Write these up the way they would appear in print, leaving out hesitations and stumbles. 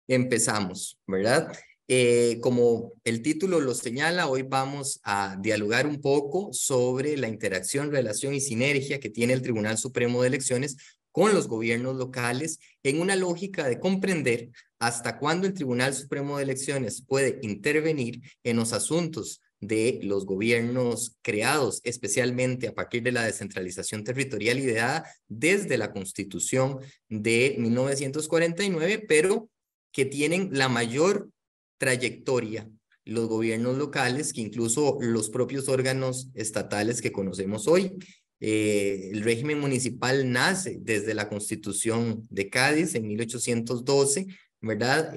Empezamos, ¿verdad? Como el título lo señala, hoy vamos a dialogar un poco sobre la interacción, relación y sinergia que tiene el Tribunal Supremo de Elecciones con los gobiernos locales en una lógica de comprender hasta cuándo el Tribunal Supremo de Elecciones puede intervenir en los asuntos de los gobiernos creados especialmente a partir de la descentralización territorial ideada desde la Constitución de 1949, pero que tienen la mayor trayectoria los gobiernos locales que incluso los propios órganos estatales que conocemos hoy. El régimen municipal nace desde la Constitución de Cádiz en 1812, ¿verdad?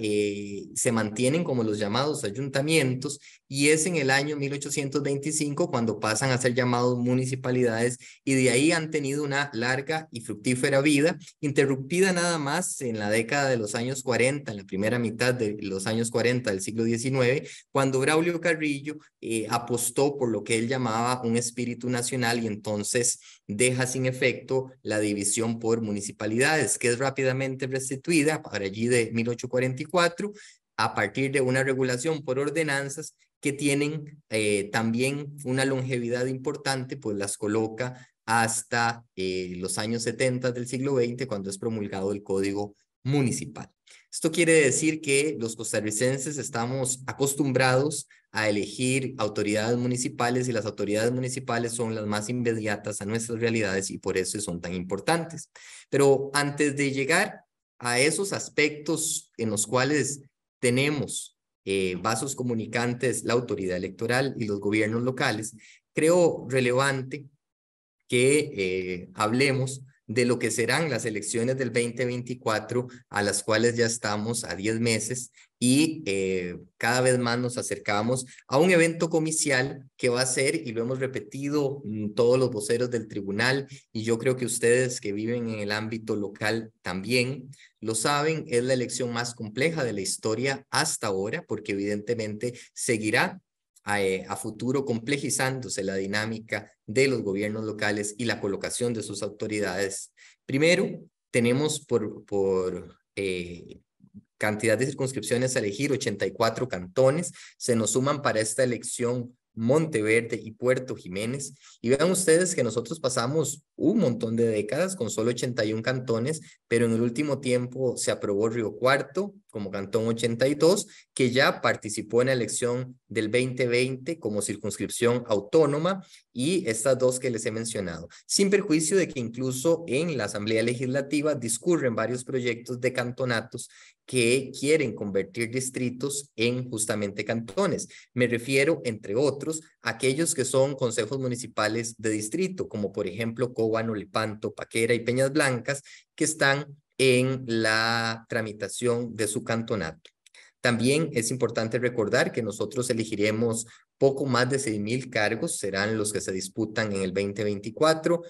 Se mantienen como los llamados ayuntamientos y es en el año 1825 cuando pasan a ser llamados municipalidades y de ahí han tenido una larga y fructífera vida, interrumpida nada más en la década de los años 40, en la primera mitad de los años 40 del siglo XIX, cuando Braulio Carrillo apostó por lo que él llamaba un espíritu nacional y entonces deja sin efecto la división por municipalidades, que es rápidamente restituida para allí de 1844 a partir de una regulación por ordenanzas que tienen también una longevidad importante, pues las coloca hasta los años 70 del siglo XX, cuando es promulgado el Código Municipal. Esto quiere decir que los costarricenses estamos acostumbrados a elegir autoridades municipales y las autoridades municipales son las más inmediatas a nuestras realidades y por eso son tan importantes. Pero antes de llegar a esos aspectos en los cuales tenemos vasos comunicantes, la autoridad electoral y los gobiernos locales, creo relevante que hablemos de lo que serán las elecciones del 2024, a las cuales ya estamos a 10 meses y cada vez más nos acercamos a un evento comicial que va a ser, y lo hemos repetido todos los voceros del tribunal, y yo creo que ustedes que viven en el ámbito local también lo saben, es la elección más compleja de la historia hasta ahora, porque evidentemente seguirá a futuro complejizándose la dinámica de los gobiernos locales y la colocación de sus autoridades. Primero, tenemos por cantidad de circunscripciones a elegir 84 cantones, se nos suman para esta elección Monteverde y Puerto Jiménez, y vean ustedes que nosotros pasamos un montón de décadas con solo 81 cantones, pero en el último tiempo se aprobó Río Cuarto como cantón 82, que ya participó en la elección del 2020 como circunscripción autónoma, y estas dos que les he mencionado, sin perjuicio de que incluso en la Asamblea Legislativa discurren varios proyectos de cantonatos que quieren convertir distritos en justamente cantones. Me refiero, entre otros, a aquellos que son consejos municipales de distrito, como por ejemplo Cóbano, Lepanto, Paquera y Peñas Blancas, que están en la tramitación de su cantonato. También es importante recordar que nosotros elegiremos poco más de 6,000 cargos, serán los que se disputan en el 2024,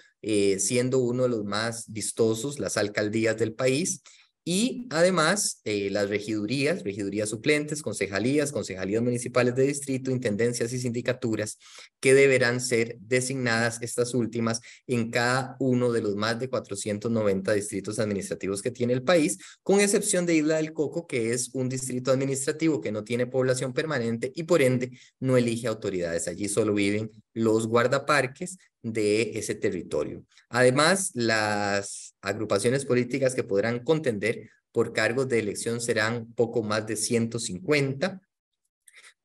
siendo uno de los más vistosos las alcaldías del país. Y además las regidurías, regidurías suplentes, concejalías, concejalías municipales de distrito, intendencias y sindicaturas que deberán ser designadas estas últimas en cada uno de los más de 490 distritos administrativos que tiene el país, con excepción de Isla del Coco, que es un distrito administrativo que no tiene población permanente y por ende no elige autoridades. Allí solo viven los guardaparques de ese territorio. Además, las agrupaciones políticas que podrán contender por cargos de elección serán poco más de 150,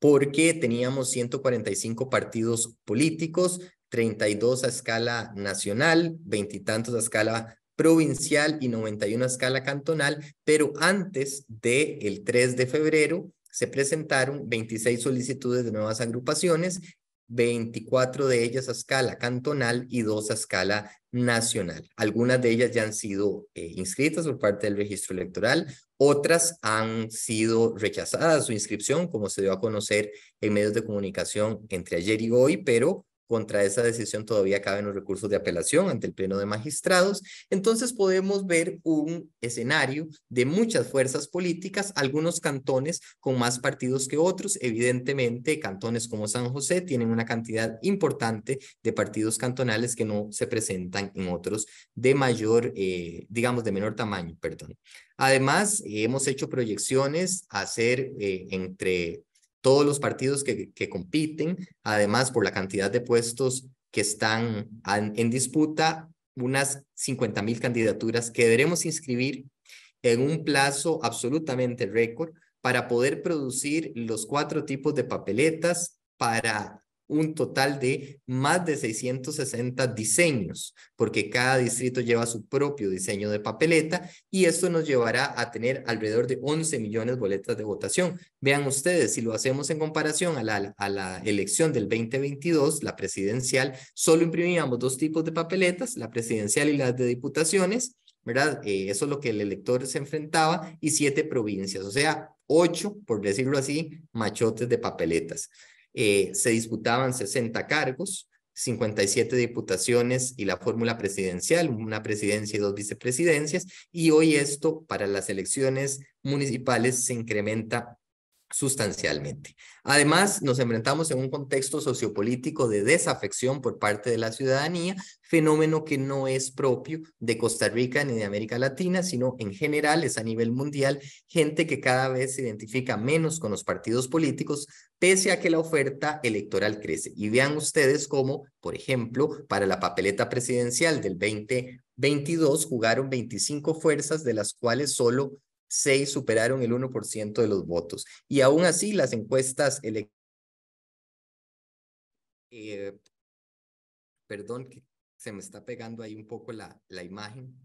porque teníamos 145 partidos políticos, 32 a escala nacional, 20 y tantos a escala provincial y 91 a escala cantonal, pero antes del 3 de febrero se presentaron 26 solicitudes de nuevas agrupaciones, 24 de ellas a escala cantonal y 2 a escala nacional. Algunas de ellas ya han sido inscritas por parte del registro electoral, otras han sido rechazadas su inscripción, como se dio a conocer en medios de comunicación entre ayer y hoy, pero Contra esa decisión todavía caben los recursos de apelación ante el Pleno de Magistrados. Entonces podemos ver un escenario de muchas fuerzas políticas, algunos cantones con más partidos que otros. Evidentemente, cantones como San José tienen una cantidad importante de partidos cantonales que no se presentan en otros de mayor, digamos, de menor tamaño, perdón. Además, hemos hecho proyecciones a hacer entre todos los partidos que compiten, además por la cantidad de puestos que están en disputa, unas 50,000 candidaturas que deberemos inscribir en un plazo absolutamente récord para poder producir los 4 tipos de papeletas para un total de más de 660 diseños, porque cada distrito lleva su propio diseño de papeleta y esto nos llevará a tener alrededor de 11 millones de boletas de votación. Vean ustedes, si lo hacemos en comparación a la elección del 2022, la presidencial, solo imprimíamos 2 tipos de papeletas, la presidencial y las de diputaciones, ¿verdad? Eso es lo que el elector se enfrentaba y 7 provincias, o sea, 8, por decirlo así, machotes de papeletas. Se disputaban 60 cargos, 57 diputaciones y la fórmula presidencial, una presidencia y 2 vicepresidencias, y hoy esto para las elecciones municipales se incrementa sustancialmente. Además, nos enfrentamos en un contexto sociopolítico de desafección por parte de la ciudadanía, fenómeno que no es propio de Costa Rica ni de América Latina, sino en general es a nivel mundial, gente que cada vez se identifica menos con los partidos políticos, pese a que la oferta electoral crece. Y vean ustedes cómo, por ejemplo, para la papeleta presidencial del 2022 jugaron 25 fuerzas, de las cuales solo 6 superaron el 1% de los votos. Y aún así, las encuestas perdón, que se me está pegando ahí un poco la imagen.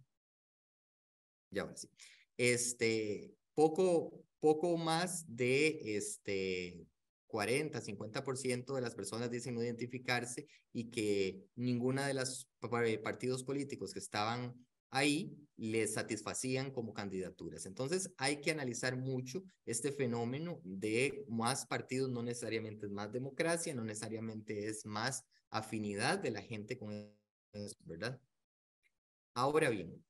Ya ahora sí. Poco más de 40, 50% de las personas dicen no identificarse y que ninguna de los partidos políticos que estaban ahí les satisfacían como candidaturas. Entonces hay que analizar mucho este fenómeno de más partidos, no necesariamente es más democracia, no necesariamente es más afinidad de la gente con eso, ¿verdad? Ahora bien,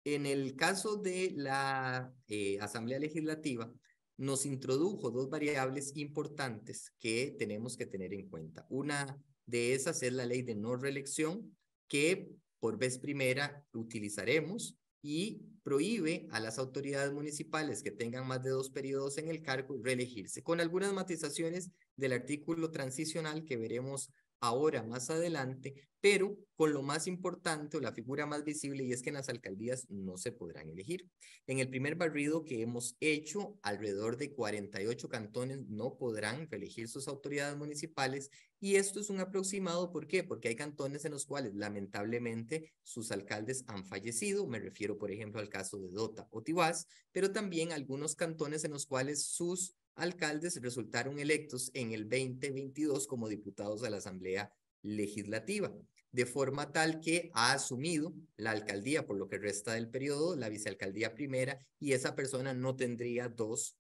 en el caso de la Asamblea Legislativa, nos introdujo 2 variables importantes que tenemos que tener en cuenta. Una de esas es la ley de no reelección, que por vez primera utilizaremos y prohíbe a las autoridades municipales que tengan más de 2 periodos en el cargo reelegirse, con algunas matizaciones del artículo transicional que veremos ahora más adelante, pero con lo más importante o la figura más visible, y es que en las alcaldías no se podrán elegir. En el primer barrido que hemos hecho, alrededor de 48 cantones no podrán reelegir sus autoridades municipales, y esto es un aproximado. ¿Por qué? Porque hay cantones en los cuales lamentablemente sus alcaldes han fallecido, me refiero por ejemplo al caso de Dota o Tibás, pero también algunos cantones en los cuales sus alcaldes resultaron electos en el 2022 como diputados a la Asamblea Legislativa, de forma tal que ha asumido la alcaldía por lo que resta del periodo, la vicealcaldía primera, y esa persona no tendría 2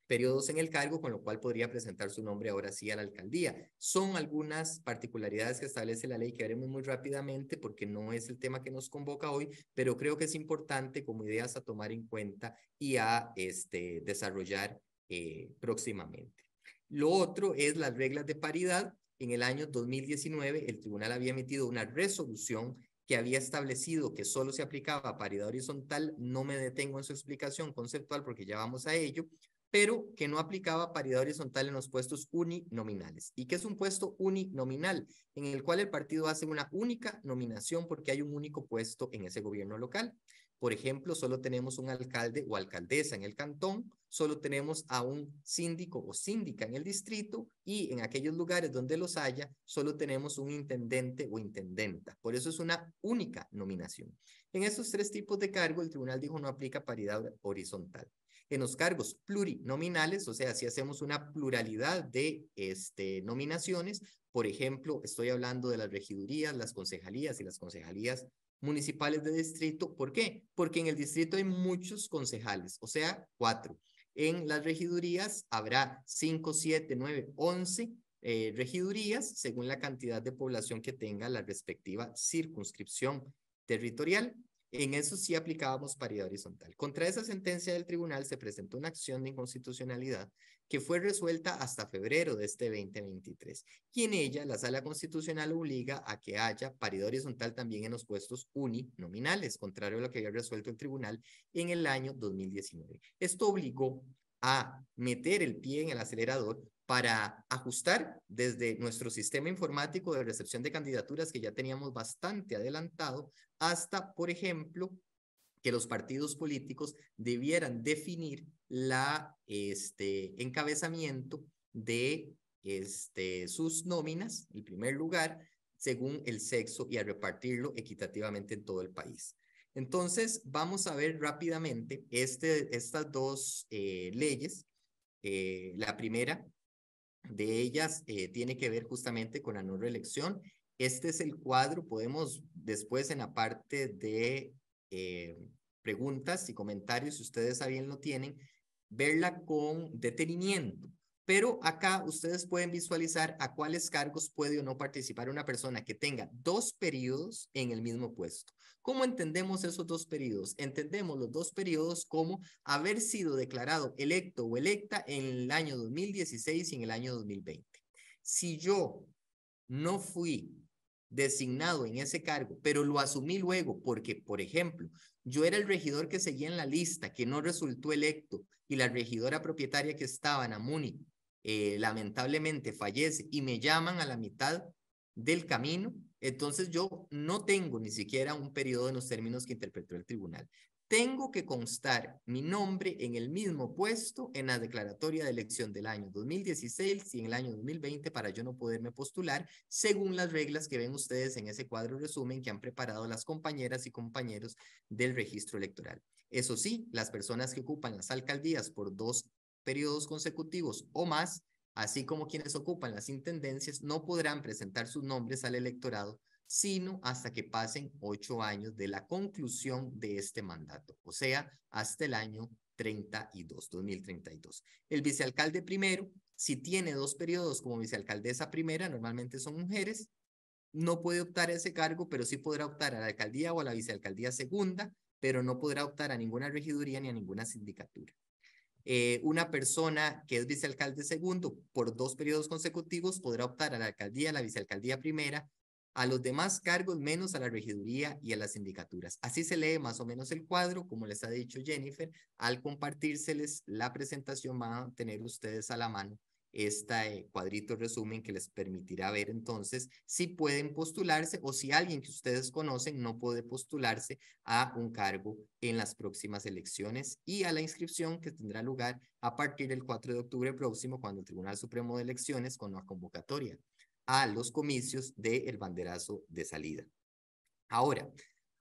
periodos en el cargo, con lo cual podría presentar su nombre ahora sí a la alcaldía. Son algunas particularidades que establece la ley que veremos muy rápidamente porque no es el tema que nos convoca hoy, pero creo que es importante como ideas a tomar en cuenta y a desarrollar próximamente. Lo otro es las reglas de paridad. En el año 2019, el tribunal había emitido una resolución que había establecido que solo se aplicaba a paridad horizontal. No me detengo en su explicación conceptual porque ya vamos a ello, pero que no aplicaba paridad horizontal en los puestos uninominales. ¿Y qué es un puesto uninominal? En el cual el partido hace una única nominación porque hay un único puesto en ese gobierno local. Por ejemplo, solo tenemos un alcalde o alcaldesa en el cantón, solo tenemos a un síndico o síndica en el distrito, y en aquellos lugares donde los haya, solo tenemos un intendente o intendenta. Por eso es una única nominación. En estos 3 tipos de cargo, el tribunal dijo no aplica paridad horizontal. En los cargos plurinominales, o sea, si hacemos una pluralidad de nominaciones, por ejemplo, estoy hablando de las regidurías, las concejalías y las concejalías municipales de distrito. ¿Por qué? Porque en el distrito hay muchos concejales, o sea, 4. En las regidurías habrá 5, 7, 9, 11 regidurías según la cantidad de población que tenga la respectiva circunscripción territorial. En eso sí aplicábamos paridad horizontal. Contra esa sentencia del tribunal se presentó una acción de inconstitucionalidad que fue resuelta hasta febrero de este 2023. Y en ella la Sala Constitucional obliga a que haya paridad horizontal también en los puestos uninominales, contrario a lo que había resuelto el tribunal en el año 2019. Esto obligó a meter el pie en el acelerador para ajustar desde nuestro sistema informático de recepción de candidaturas que ya teníamos bastante adelantado hasta, por ejemplo, que los partidos políticos debieran definir la encabezamiento de sus nóminas, en primer lugar, según el sexo y a repartirlo equitativamente en todo el país. Entonces, vamos a ver rápidamente estas dos leyes. La primera de ellas tiene que ver justamente con la no reelección. Este es el cuadro, podemos después en la parte de preguntas y comentarios, si ustedes a bien lo tienen, verla con detenimiento. Pero acá ustedes pueden visualizar a cuáles cargos puede o no participar una persona que tenga 2 periodos en el mismo puesto. ¿Cómo entendemos esos 2 periodos? Entendemos los 2 periodos como haber sido declarado electo o electa en el año 2016 y en el año 2020. Si yo no fui designado en ese cargo, pero lo asumí luego porque, por ejemplo, yo era el regidor que seguía en la lista, que no resultó electo, y la regidora propietaria que estaba en Amuni lamentablemente fallece y me llaman a la mitad del camino, entonces yo no tengo ni siquiera un periodo en los términos que interpretó el tribunal. Tengo que constar mi nombre en el mismo puesto en la declaratoria de elección del año 2016 y en el año 2020 para yo no poderme postular según las reglas que ven ustedes en ese cuadro resumen que han preparado las compañeras y compañeros del registro electoral. Eso sí, las personas que ocupan las alcaldías por 2 periodos consecutivos o más, así como quienes ocupan las intendencias, no podrán presentar sus nombres al electorado sino hasta que pasen 8 años de la conclusión de este mandato, o sea, hasta el año 2032. El vicealcalde primero, si tiene 2 periodos como vicealcaldesa primera, normalmente son mujeres, no puede optar a ese cargo, pero sí podrá optar a la alcaldía o a la vicealcaldía segunda, pero no podrá optar a ninguna regiduría ni a ninguna sindicatura. Una persona que es vicealcalde segundo por 2 periodos consecutivos podrá optar a la alcaldía, a la vicealcaldía primera, a los demás cargos menos a la regiduría y a las sindicaturas. Así se lee más o menos el cuadro, como les ha dicho Jennifer, al compartírseles la presentación van a tener ustedes a la mano este cuadrito resumen que les permitirá ver entonces si pueden postularse o si alguien que ustedes conocen no puede postularse a un cargo en las próximas elecciones y a la inscripción que tendrá lugar a partir del 4 de octubre próximo cuando el Tribunal Supremo de Elecciones con la convocatoria a los comicios del banderazo de salida. Ahora,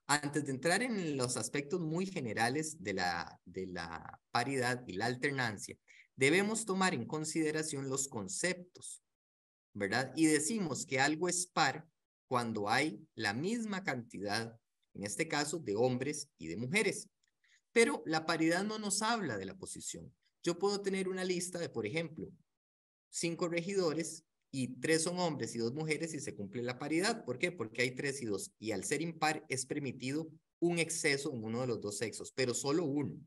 antes de entrar en los aspectos muy generales de la paridad y la alternancia, debemos tomar en consideración los conceptos, ¿verdad? Y decimos que algo es par cuando hay la misma cantidad, en este caso, de hombres y de mujeres. Pero la paridad no nos habla de la posición. Yo puedo tener una lista de, por ejemplo, 5 regidores y 3 son hombres y 2 mujeres y se cumple la paridad. ¿Por qué? Porque hay 3 y 2. Y al ser impar es permitido un exceso en uno de los 2 sexos, pero solo uno.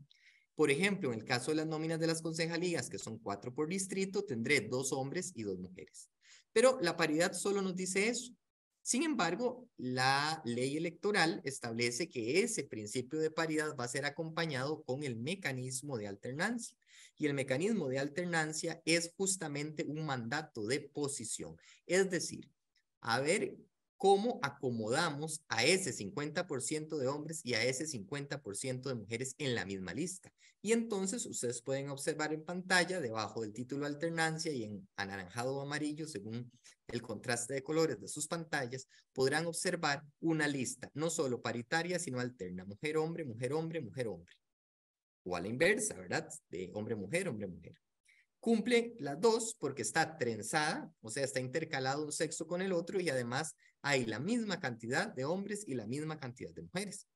Por ejemplo, en el caso de las nóminas de las concejalías, que son 4 por distrito, tendré 2 hombres y 2 mujeres. Pero la paridad solo nos dice eso. Sin embargo, la ley electoral establece que ese principio de paridad va a ser acompañado con el mecanismo de alternancia. Y el mecanismo de alternancia es justamente un mandato de posición. Es decir, a ver cómo acomodamos a ese 50% de hombres y a ese 50% de mujeres en la misma lista. Y entonces ustedes pueden observar en pantalla, debajo del título alternancia y en anaranjado o amarillo, según el contraste de colores de sus pantallas, podrán observar una lista, no solo paritaria, sino alterna, mujer-hombre, mujer-hombre, mujer-hombre. O a la inversa, ¿verdad? De hombre-mujer, hombre-mujer. Cumple las 2 porque está trenzada, o sea, está intercalado un sexo con el otro y además hay la misma cantidad de hombres y la misma cantidad de mujeres.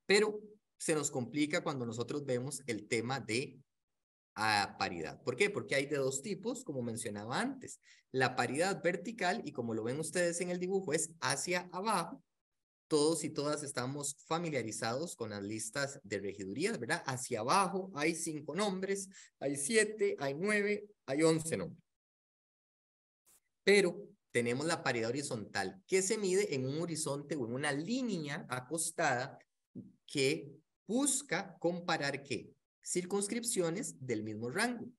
Pero se nos complica cuando nosotros vemos el tema de a paridad. ¿Por qué? Porque hay de dos tipos, como mencionaba antes. La paridad vertical, y como lo ven ustedes en el dibujo, es hacia abajo. Todos y todas estamos familiarizados con las listas de regidurías, ¿verdad? Hacia abajo hay 5 nombres, hay 7, hay 9, hay 11 nombres. Pero tenemos la paridad horizontal, que se mide en un horizonte o en una línea acostada que busca comparar ¿qué? Circunscripciones del mismo rango.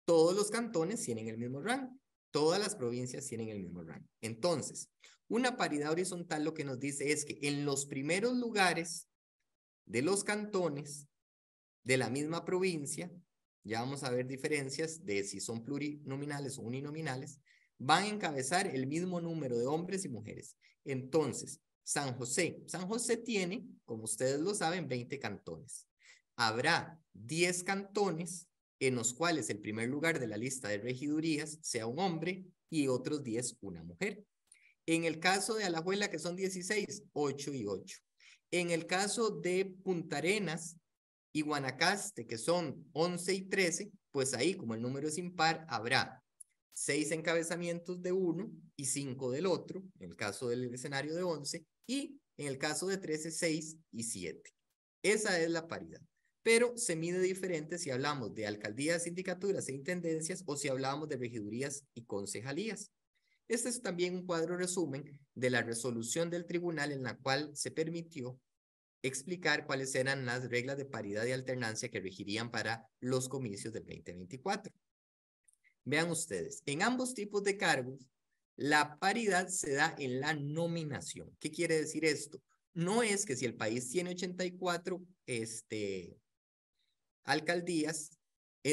Todos los cantones tienen el mismo rango. Todas las provincias tienen el mismo rango. Entonces, una paridad horizontal lo que nos dice es que en los primeros lugares de los cantones de la misma provincia, ya vamos a ver diferencias de si son plurinominales o uninominales, van a encabezar el mismo número de hombres y mujeres. Entonces, San José tiene, como ustedes lo saben, 20 cantones. Habrá 10 cantones en los cuales el primer lugar de la lista de regidurías sea un hombre y otros 10 una mujer. En el caso de Alajuela, que son 16, 8 y 8. En el caso de Punta Arenas y Guanacaste, que son 11 y 13, pues ahí, como el número es impar, habrá 6 encabezamientos de uno y 5 del otro, en el caso del escenario de 11, y en el caso de 13, 6 y 7. Esa es la paridad. Pero se mide diferente si hablamos de alcaldías, sindicaturas e intendencias o si hablamos de regidurías y concejalías. Este es también un cuadro resumen de la resolución del tribunal en la cual se permitió explicar cuáles eran las reglas de paridad y alternancia que regirían para los comicios del 2024. Vean ustedes, en ambos tipos de cargos, la paridad se da en la nominación. ¿Qué quiere decir esto? No es que si el país tiene 84 alcaldías,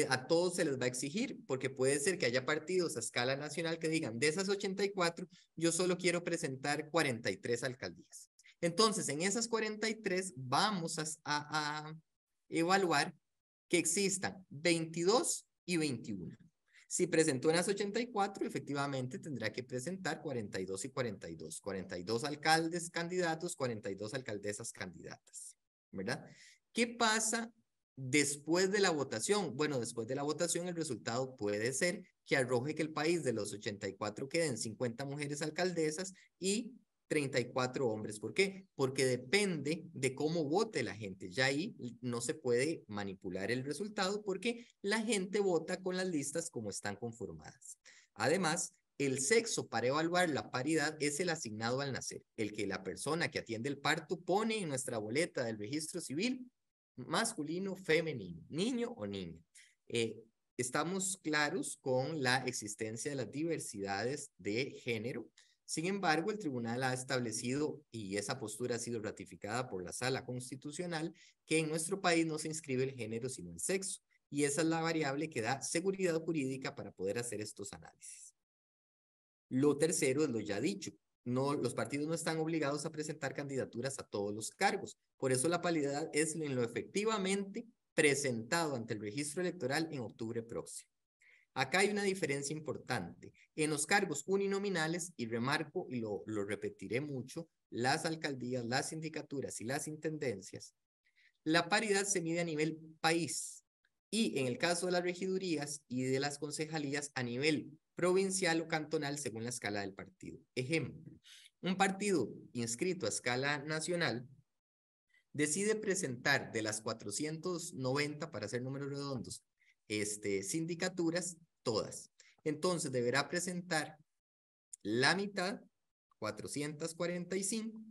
a todos se les va a exigir, porque puede ser que haya partidos a escala nacional que digan, de esas 84, yo solo quiero presentar 43 alcaldías. Entonces, en esas 43 vamos a evaluar que existan 22 y 21. Si presentó en las 84, efectivamente tendrá que presentar 42 y 42. 42 alcaldes candidatos, 42 alcaldesas candidatas, ¿verdad? ¿Qué pasa después de la votación? Bueno, después de la votación el resultado puede ser que arroje que el país de los 84 queden 50 mujeres alcaldesas y 34 hombres. ¿Por qué? Porque depende de cómo vote la gente. Ya ahí no se puede manipular el resultado porque la gente vota con las listas como están conformadas. Además, el sexo para evaluar la paridad es el asignado al nacer, el que la persona que atiende el parto pone en nuestra boleta del registro civil, masculino, femenino, niño o niña. Estamos claros con la existencia de las diversidades de género. Sin embargo, el tribunal ha establecido, y esa postura ha sido ratificada por la Sala Constitucional, que en nuestro país no se inscribe el género sino el sexo. Y esa es la variable que da seguridad jurídica para poder hacer estos análisis. Lo tercero es lo ya dicho. No, los partidos no están obligados a presentar candidaturas a todos los cargos. Por eso la paridad es en lo efectivamente presentado ante el registro electoral en octubre próximo. Acá hay una diferencia importante. En los cargos uninominales, y remarco y lo repetiré mucho, las alcaldías, las sindicaturas y las intendencias, la paridad se mide a nivel país y en el caso de las regidurías y de las concejalías a nivel provincial o cantonal según la escala del partido. Ejemplo, un partido inscrito a escala nacional decide presentar de las 490, para hacer números redondos, sindicaturas, todas. Entonces deberá presentar la mitad, 445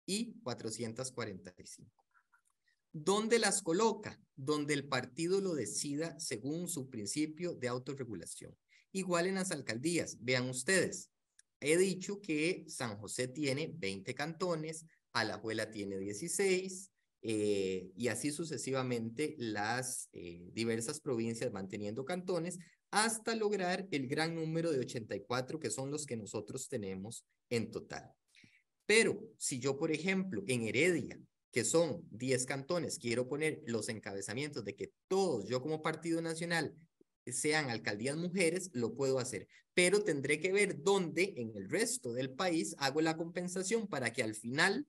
y 445. ¿Dónde las coloca? Donde el partido lo decida según su principio de autorregulación. Igual en las alcaldías. Vean ustedes, he dicho que San José tiene 20 cantones, Alajuela tiene 16, y así sucesivamente las diversas provincias van teniendo cantones hasta lograr el gran número de 84 que son los que nosotros tenemos en total. Pero si yo, por ejemplo, en Heredia, que son 10 cantones, quiero poner los encabezamientos de que todos, yo como Partido Nacional, sean alcaldías mujeres, lo puedo hacer. Pero tendré que ver dónde en el resto del país hago la compensación para que al final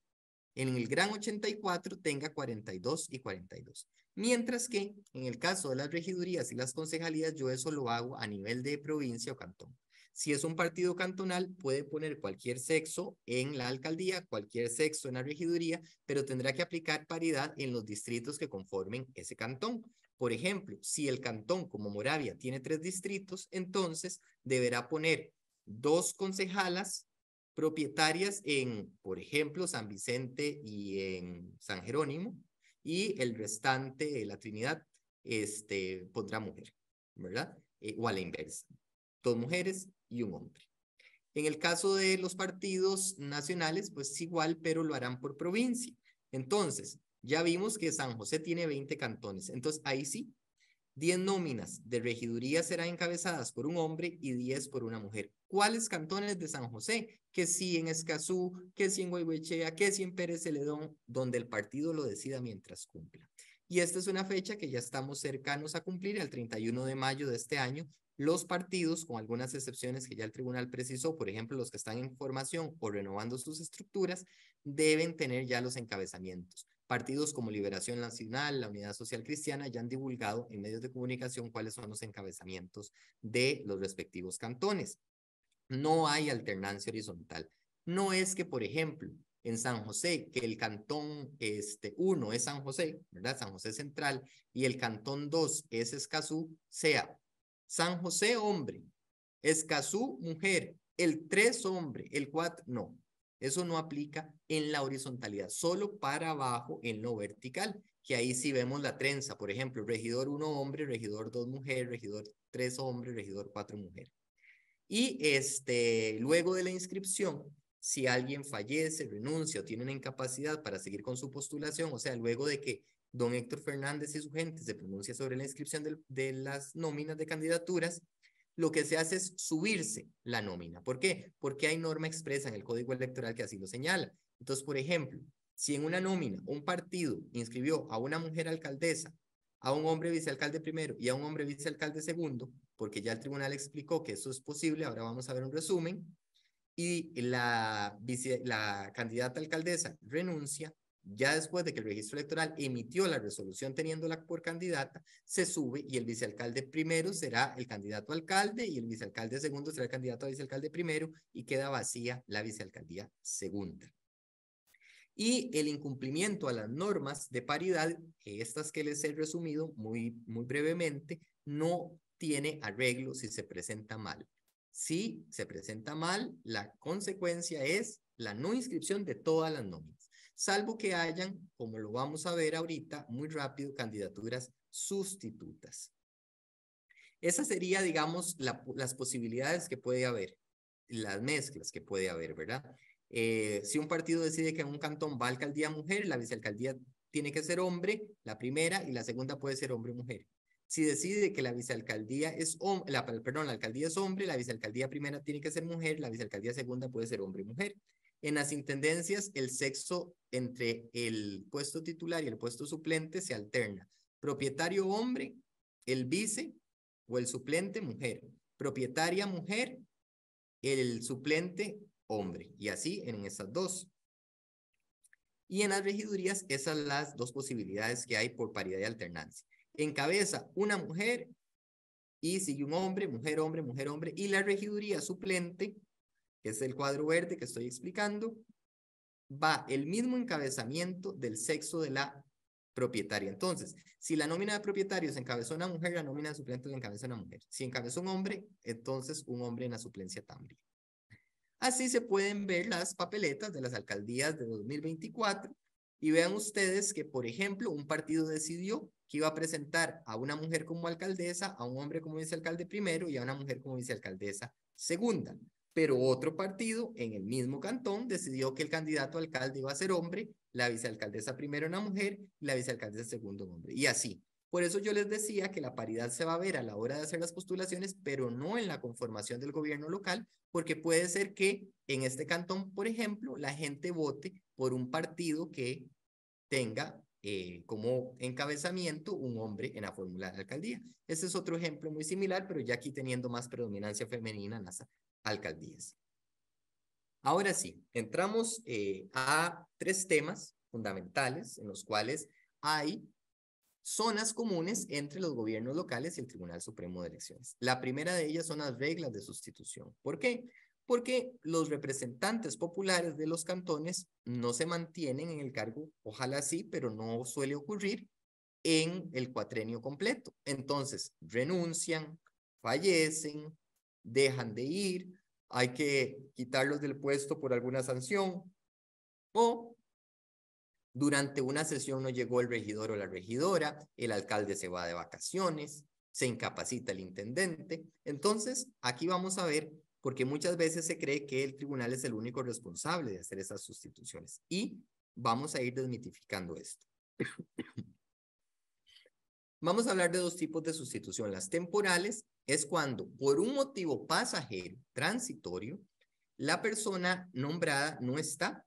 en el Gran 84 tenga 42 y 42. Mientras que en el caso de las regidurías y las concejalías, yo eso lo hago a nivel de provincia o cantón. Si es un partido cantonal, puede poner cualquier sexo en la alcaldía, cualquier sexo en la regiduría, pero tendrá que aplicar paridad en los distritos que conformen ese cantón. Por ejemplo, si el cantón como Moravia tiene 3 distritos, entonces deberá poner 2 concejalas propietarias en, por ejemplo, San Vicente y en San Jerónimo, y el restante, la Trinidad, pondrá mujer, ¿verdad? O a la inversa. 2 mujeres y un hombre. En el caso de los partidos nacionales, pues es igual, pero lo harán por provincia. Entonces, ya vimos que San José tiene 20 cantones. Entonces, ahí sí, 10 nóminas de regiduría serán encabezadas por un hombre y 10 por una mujer. ¿Cuáles cantones de San José? Que sí en Escazú, que sí en Goicoechea, que sí en Pérez Celedón, donde el partido lo decida mientras cumpla. Y esta es una fecha que ya estamos cercanos a cumplir, el 31 de mayo de este año. Los partidos, con algunas excepciones que ya el tribunal precisó, por ejemplo, los que están en formación o renovando sus estructuras, deben tener ya los encabezamientos. Partidos como Liberación Nacional, la Unidad Social Cristiana ya han divulgado en medios de comunicación cuáles son los encabezamientos de los respectivos cantones. No hay alternancia horizontal. No es que, por ejemplo, en San José, que el cantón 1 es San José, ¿verdad? San José Central, y el cantón 2 es Escazú, sea San José hombre, Escazú mujer, el 3 hombre, el 4 no. Eso no aplica en la horizontalidad, solo para abajo en lo vertical, que ahí sí vemos la trenza, por ejemplo, regidor 1 hombre, regidor 2 mujer, regidor 3 hombre, regidor 4 mujer. Y luego de la inscripción, si alguien fallece, renuncia o tiene una incapacidad para seguir con su postulación, o sea, luego de que don Héctor Fernández y su gente se pronuncia sobre la inscripción de las nóminas de candidaturas, lo que se hace es subirse la nómina. ¿Por qué? Porque hay norma expresa en el Código Electoral que así lo señala. Entonces, por ejemplo, si en una nómina un partido inscribió a una mujer alcaldesa, a un hombre vicealcalde primero y a un hombre vicealcalde segundo, porque ya el tribunal explicó que eso es posible, ahora vamos a ver un resumen, y la candidata alcaldesa renuncia, ya después de que el registro electoral emitió la resolución teniéndola por candidata, se sube y el vicealcalde primero será el candidato a alcalde y el vicealcalde segundo será el candidato a vicealcalde primero y queda vacía la vicealcaldía segunda. Y el incumplimiento a las normas de paridad, que estas que les he resumido muy brevemente, no tiene arreglo si se presenta mal. Si se presenta mal, la consecuencia es la no inscripción de todas las nóminas, salvo que hayan, como lo vamos a ver ahorita, muy rápido, candidaturas sustitutas. Esa sería, digamos, las posibilidades que puede haber, las mezclas que puede haber, ¿verdad? Si un partido decide que en un cantón va alcaldía mujer, la vicealcaldía tiene que ser hombre, la primera, y la segunda puede ser hombre o mujer. Si decide que la vicealcaldía es hombre, la alcaldía es hombre, la vicealcaldía primera tiene que ser mujer, la vicealcaldía segunda puede ser hombre y mujer. En las intendencias, el sexo entre el puesto titular y el puesto suplente se alterna. Propietario hombre, el vice o el suplente mujer. Propietaria mujer, el suplente hombre. Y así en esas dos. Y en las regidurías, esas son las dos posibilidades que hay por paridad y alternancia. Encabeza una mujer y sigue un hombre, mujer, hombre, mujer, hombre. Y la regiduría suplente, que es el cuadro verde que estoy explicando, va el mismo encabezamiento del sexo de la propietaria. Entonces, si la nómina de propietarios encabezó una mujer, la nómina de suplentes la encabeza una mujer. Si encabezó un hombre, entonces un hombre en la suplencia también. Así se pueden ver las papeletas de las alcaldías de 2024 y vean ustedes que, por ejemplo, un partido decidió que iba a presentar a una mujer como alcaldesa, a un hombre como vicealcalde primero y a una mujer como vicealcaldesa segunda. Pero otro partido en el mismo cantón decidió que el candidato a alcalde iba a ser hombre, la vicealcaldesa primero una mujer y la vicealcaldesa segundo un hombre. Y así. Por eso yo les decía que la paridad se va a ver a la hora de hacer las postulaciones, pero no en la conformación del gobierno local, porque puede ser que en este cantón, por ejemplo, la gente vote por un partido que tenga como encabezamiento un hombre en la fórmula de alcaldía. Este es otro ejemplo muy similar, pero ya aquí teniendo más predominancia femenina en las alcaldías. Ahora sí, entramos a tres temas fundamentales en los cuales hay zonas comunes entre los gobiernos locales y el Tribunal Supremo de Elecciones. La primera de ellas son las reglas de sustitución. ¿Por qué? Porque los representantes populares de los cantones no se mantienen en el cargo, ojalá sí, pero no suele ocurrir en el cuatrenio completo. Entonces, renuncian, fallecen, dejan de ir, hay que quitarlos del puesto por alguna sanción o durante una sesión no llegó el regidor o la regidora, el alcalde se va de vacaciones, se incapacita el intendente. Entonces, aquí vamos a ver, porque muchas veces se cree que el tribunal es el único responsable de hacer esas sustituciones. Y vamos a ir desmitificando esto. Vamos a hablar de dos tipos de sustitución. Las temporales es cuando, por un motivo pasajero, transitorio, la persona nombrada no está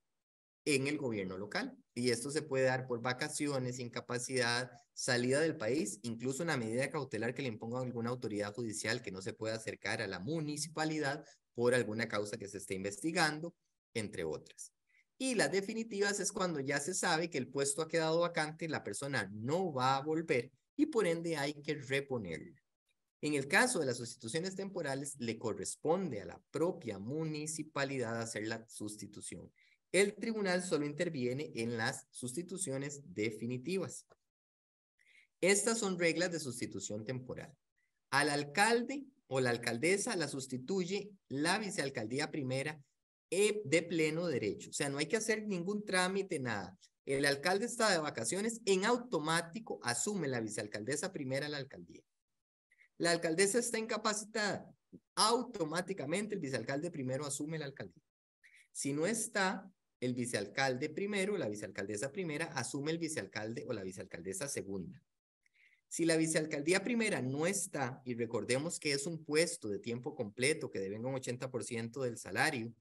en el gobierno local. Y esto se puede dar por vacaciones, incapacidad, salida del país, incluso una medida cautelar que le imponga alguna autoridad judicial que no se pueda acercar a la municipalidad por alguna causa que se esté investigando, entre otras. Y las definitivas es cuando ya se sabe que el puesto ha quedado vacante, la persona no va a volver y por ende hay que reponerlo. En el caso de las sustituciones temporales, le corresponde a la propia municipalidad hacer la sustitución. El tribunal solo interviene en las sustituciones definitivas. Estas son reglas de sustitución temporal. Al alcalde o la alcaldesa la sustituye la vicealcaldía primera de pleno derecho. O sea, no hay que hacer ningún trámite, nada. El alcalde está de vacaciones, en automático asume la vicealcaldesa primera la alcaldía. La alcaldesa está incapacitada, automáticamente el vicealcalde primero asume la alcaldía. Si no está el vicealcalde primero, la vicealcaldesa primera asume el vicealcalde o la vicealcaldesa segunda. Si la vicealcaldía primera no está, y recordemos que es un puesto de tiempo completo que devenga un 80% del salario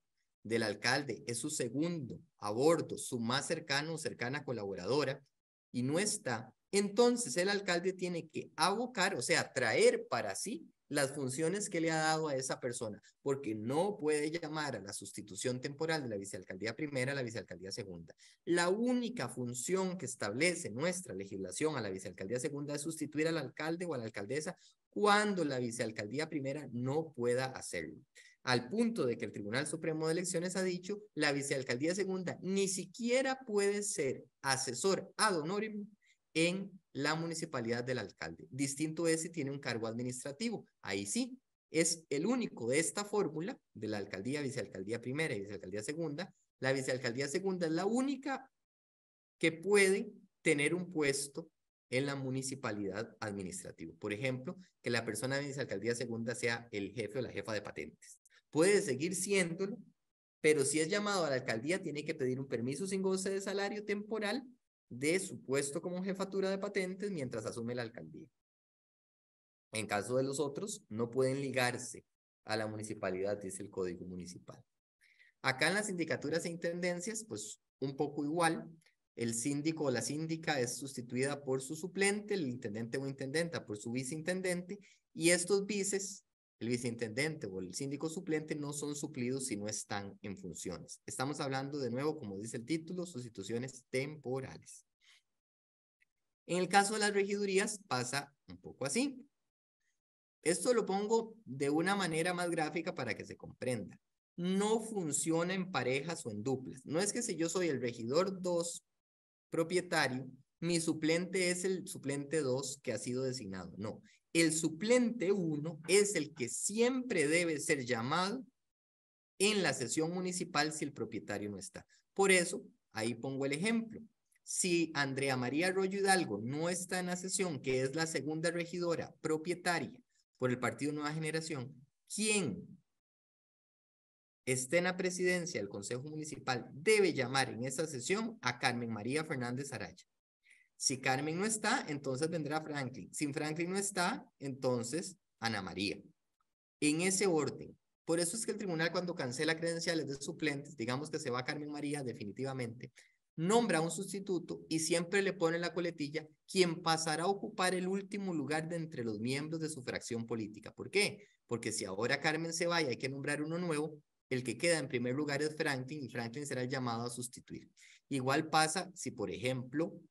del alcalde, es su segundo a bordo, su más cercano o cercana colaboradora, y no está, entonces el alcalde tiene que abocar, o sea, traer para sí las funciones que le ha dado a esa persona, porque no puede llamar a la sustitución temporal de la vicealcaldía primera a la vicealcaldía segunda. La única función que establece nuestra legislación a la vicealcaldía segunda es sustituir al alcalde o a la alcaldesa cuando la vicealcaldía primera no pueda hacerlo. Al punto de que el Tribunal Supremo de Elecciones ha dicho, la vicealcaldía segunda ni siquiera puede ser asesor ad honorem en la municipalidad del alcalde. Distinto es si tiene un cargo administrativo. Ahí sí, es el único de esta fórmula de la alcaldía, vicealcaldía primera y vicealcaldía segunda. La vicealcaldía segunda es la única que puede tener un puesto en la municipalidad administrativa. Por ejemplo, que la persona de vicealcaldía segunda sea el jefe o la jefa de patentes. Puede seguir siéndolo, pero si es llamado a la alcaldía, tiene que pedir un permiso sin goce de salario temporal de su puesto como jefatura de patentes mientras asume la alcaldía. En caso de los otros, no pueden ligarse a la municipalidad, dice el Código Municipal. Acá en las sindicaturas e intendencias, pues un poco igual. El síndico o la síndica es sustituida por su suplente, el intendente o intendenta por su viceintendente, y estos vices, el viceintendente o el síndico suplente, no son suplidos si no están en funciones. Estamos hablando de nuevo, como dice el título, sustituciones temporales. En el caso de las regidurías pasa un poco así. Esto lo pongo de una manera más gráfica para que se comprenda. No funciona en parejas o en duplas. No es que si yo soy el regidor 2 propietario, mi suplente es el suplente 2 que ha sido designado. No, el suplente 1 es el que siempre debe ser llamado en la sesión municipal si el propietario no está. Por eso, ahí pongo el ejemplo. Si Andrea María Arroyo Hidalgo no está en la sesión, que es la segunda regidora propietaria por el Partido Nueva Generación, ¿quién esté en la presidencia del Consejo Municipal debe llamar en esa sesión a Carmen María Fernández Araya? Si Carmen no está, entonces vendrá Franklin. Si Franklin no está, entonces Ana María. En ese orden. Por eso es que el tribunal, cuando cancela credenciales de suplentes, digamos que se va Carmen María definitivamente, nombra un sustituto y siempre le pone la coletilla quien pasará a ocupar el último lugar de entre los miembros de su fracción política. ¿Por qué? Porque si ahora Carmen se va y hay que nombrar uno nuevo, el que queda en primer lugar es Franklin y Franklin será llamado a sustituir. Igual pasa si, por ejemplo,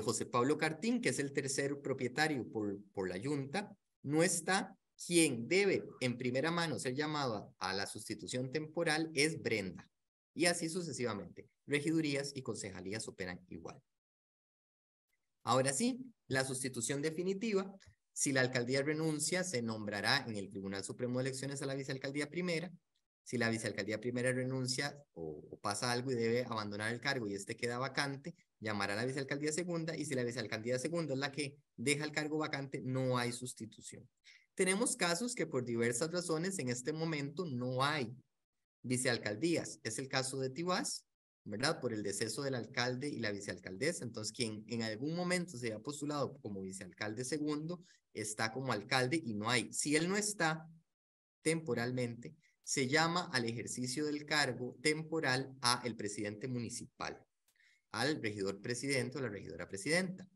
José Pablo Cartín, que es el tercer propietario por la Junta, no está, quien debe en primera mano ser llamado a la sustitución temporal es Brenda. Y así sucesivamente. Regidurías y concejalías operan igual. Ahora sí, la sustitución definitiva. Si la alcaldía renuncia, se nombrará en el Tribunal Supremo de Elecciones a la vicealcaldía primera. Si la vicealcaldía primera renuncia o pasa algo y debe abandonar el cargo y este queda vacante, llamará a la vicealcaldía segunda, y si la vicealcaldía segunda es la que deja el cargo vacante, no hay sustitución. Tenemos casos que por diversas razones en este momento no hay vicealcaldías. Es el caso de Tibás, ¿verdad? Por el deceso del alcalde y la vicealcaldesa. Entonces, quien en algún momento se haya postulado como vicealcalde segundo, está como alcalde y no hay. Si él no está temporalmente, se llama al ejercicio del cargo temporal a el presidente municipal, al regidor presidente o la regidora presidenta.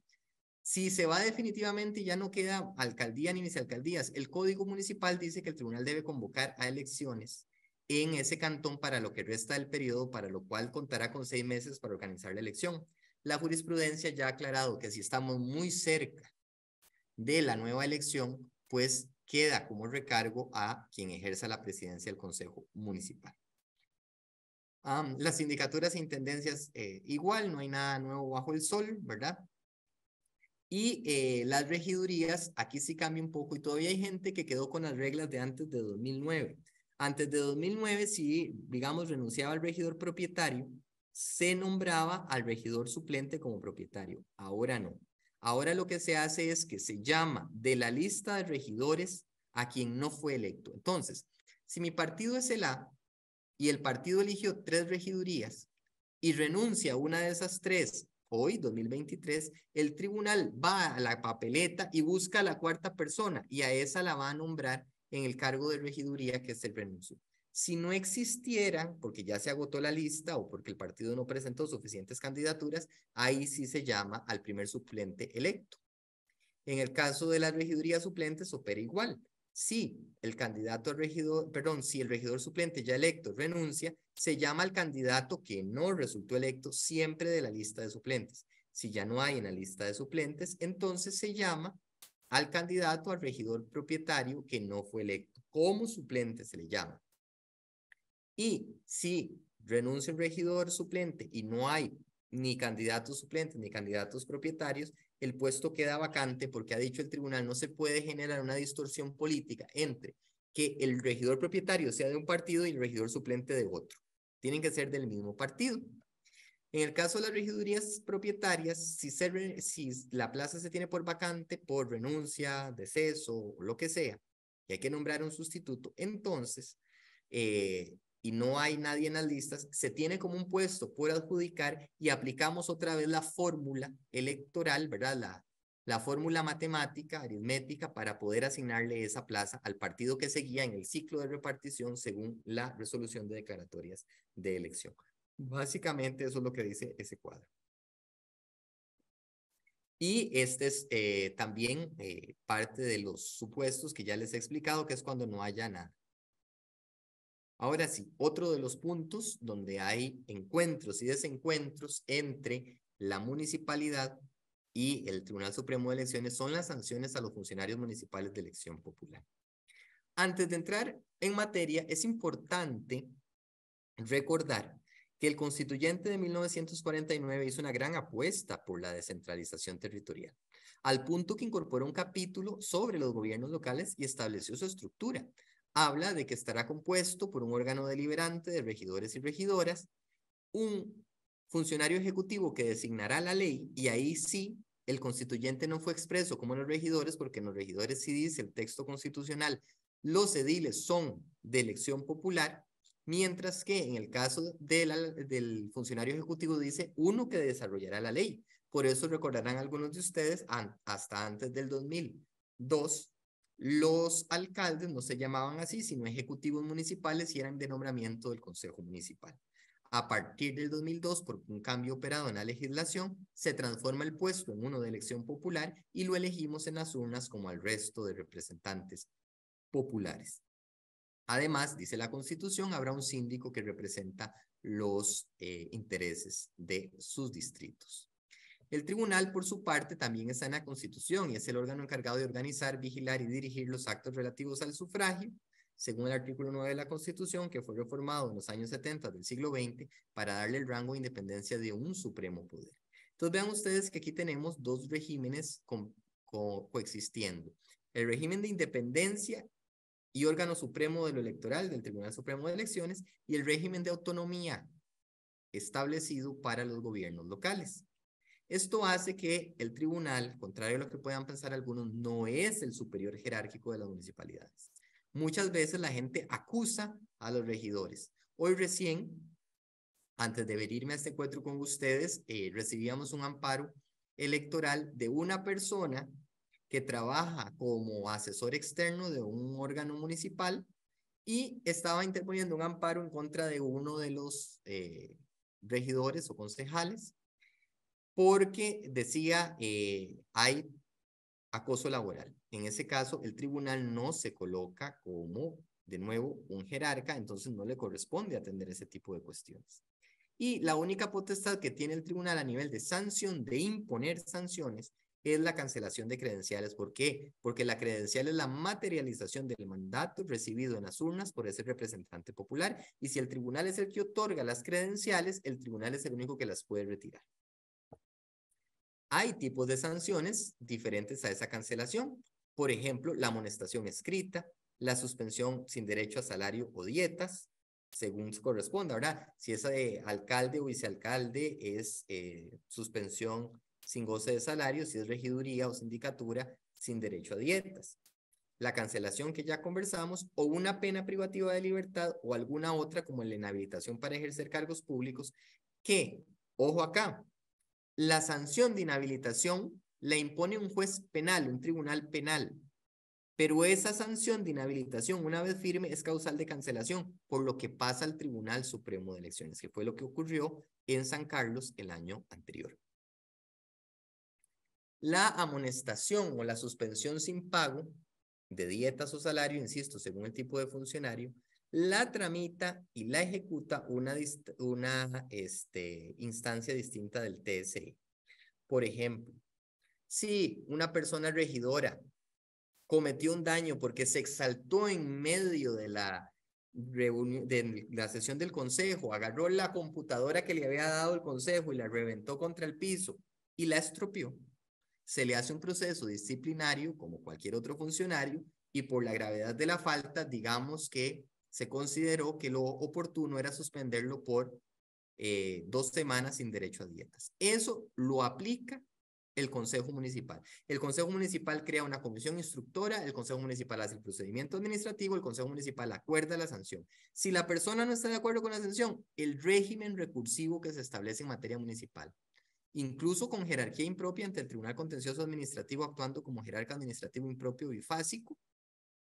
Si se va definitivamente y ya no queda alcaldía ni vicealcaldías, el Código Municipal dice que el tribunal debe convocar a elecciones en ese cantón para lo que resta del periodo, para lo cual contará con 6 meses para organizar la elección. La jurisprudencia ya ha aclarado que si estamos muy cerca de la nueva elección, pues queda como recargo a quien ejerza la presidencia del Consejo Municipal. Las sindicaturas e intendencias igual, no hay nada nuevo bajo el sol, ¿verdad? Y las regidurías, aquí sí cambia un poco y todavía hay gente que quedó con las reglas de antes de 2009. Antes de 2009, si, digamos, renunciaba al regidor propietario, se nombraba al regidor suplente como propietario. Ahora no. Ahora lo que se hace es que se llama de la lista de regidores a quien no fue electo. Entonces, si mi partido es el A y el partido eligió 3 regidurías y renuncia a una de esas 3 hoy, 2023, el tribunal va a la papeleta y busca a la 4ª persona y a esa la va a nombrar en el cargo de regiduría que es el renuncio. Si no existiera, porque ya se agotó la lista o porque el partido no presentó suficientes candidaturas, ahí sí se llama al primer suplente electo. En el caso de las regidurías suplentes opera igual. Si el candidato al regidor, perdón, si el regidor suplente ya electo renuncia, se llama al candidato que no resultó electo siempre de la lista de suplentes. Si ya no hay en la lista de suplentes, entonces se llama al candidato al regidor propietario que no fue electo. Como suplente se le llama. Y si renuncia el regidor suplente y no hay ni candidatos suplentes ni candidatos propietarios, el puesto queda vacante porque ha dicho el tribunal no se puede generar una distorsión política entre que el regidor propietario sea de un partido y el regidor suplente de otro. Tienen que ser del mismo partido. En el caso de las regidurías propietarias, si la plaza se tiene por vacante, por renuncia, deceso o lo que sea, y hay que nombrar un sustituto, entonces, y no hay nadie en las listas, se tiene como un puesto por adjudicar y aplicamos otra vez la fórmula electoral, ¿verdad? La fórmula matemática, aritmética, para poder asignarle esa plaza al partido que seguía en el ciclo de repartición según la resolución de declaratorias de elección. Básicamente eso es lo que dice ese cuadro. Y este es también parte de los supuestos que ya les he explicado, que es cuando no haya nada. Ahora sí, otro de los puntos donde hay encuentros y desencuentros entre la municipalidad y el Tribunal Supremo de Elecciones son las sanciones a los funcionarios municipales de elección popular. Antes de entrar en materia, es importante recordar que el constituyente de 1949 hizo una gran apuesta por la descentralización territorial, al punto que incorporó un capítulo sobre los gobiernos locales y estableció su estructura. Habla de que estará compuesto por un órgano deliberante de regidores y regidoras, un funcionario ejecutivo que designará la ley, y ahí sí, el constituyente no fue expreso como en los regidores, porque en los regidores sí dice el texto constitucional, los ediles son de elección popular, mientras que en el caso del funcionario ejecutivo dice uno que desarrollará la ley. Por eso recordarán algunos de ustedes, hasta antes del 2002, los alcaldes no se llamaban así, sino ejecutivos municipales y eran de nombramiento del Consejo Municipal. A partir del 2002, por un cambio operado en la legislación, se transforma el puesto en uno de elección popular y lo elegimos en las urnas como al resto de representantes populares. Además, dice la Constitución, habrá un síndico que representa los intereses de sus distritos. El tribunal, por su parte, también está en la Constitución y es el órgano encargado de organizar, vigilar y dirigir los actos relativos al sufragio, según el artículo 9 de la Constitución, que fue reformado en los años 70 del siglo XX para darle el rango de independencia de un supremo poder. Entonces vean ustedes que aquí tenemos dos regímenes coexistiendo. El régimen de independencia y órgano supremo de lo electoral del Tribunal Supremo de Elecciones y el régimen de autonomía establecido para los gobiernos locales. Esto hace que el tribunal, contrario a lo que puedan pensar algunos, no es el superior jerárquico de las municipalidades. Muchas veces la gente acusa a los regidores. Hoy recién, antes de venirme a este encuentro con ustedes, recibíamos un amparo electoral de una persona que trabaja como asesor externo de un órgano municipal y estaba interponiendo un amparo en contra de uno de los regidores o concejales porque decía hay acoso laboral. En ese caso, el tribunal no se coloca como, de nuevo, un jerarca, entonces no le corresponde atender ese tipo de cuestiones. Y la única potestad que tiene el tribunal a nivel de sanción, de imponer sanciones, es la cancelación de credenciales. ¿Por qué? Porque la credencial es la materialización del mandato recibido en las urnas por ese representante popular. Y si el tribunal es el que otorga las credenciales, el tribunal es el único que las puede retirar. Hay tipos de sanciones diferentes a esa cancelación. Por ejemplo, la amonestación escrita, la suspensión sin derecho a salario o dietas, según corresponda, ¿verdad? Si es alcalde o vicealcalde, es suspensión sin goce de salario, si es regiduría o sindicatura, sin derecho a dietas. La cancelación que ya conversamos, o una pena privativa de libertad, o alguna otra como la inhabilitación para ejercer cargos públicos, que, ojo acá, la sanción de inhabilitación la impone un juez penal, un tribunal penal. Pero esa sanción de inhabilitación, una vez firme, es causal de cancelación, por lo que pasa al Tribunal Supremo de Elecciones, que fue lo que ocurrió en San Carlos el año anterior. La amonestación o la suspensión sin pago de dietas o salario, insisto, según el tipo de funcionario, la tramita y la ejecuta una instancia distinta del TSE. Por ejemplo, si una persona regidora cometió un daño porque se exaltó en medio de la sesión del consejo, agarró la computadora que le había dado el consejo y la reventó contra el piso y la estropeó, se le hace un proceso disciplinario como cualquier otro funcionario y por la gravedad de la falta, digamos que se consideró que lo oportuno era suspenderlo por 2 semanas sin derecho a dietas. Eso lo aplica el Consejo Municipal. El Consejo Municipal crea una comisión instructora, el Consejo Municipal hace el procedimiento administrativo, el Consejo Municipal acuerda la sanción. Si la persona no está de acuerdo con la sanción, el régimen recursivo que se establece en materia municipal, incluso con jerarquía impropia ante el Tribunal Contencioso Administrativo actuando como jerarca administrativo impropio bifásico,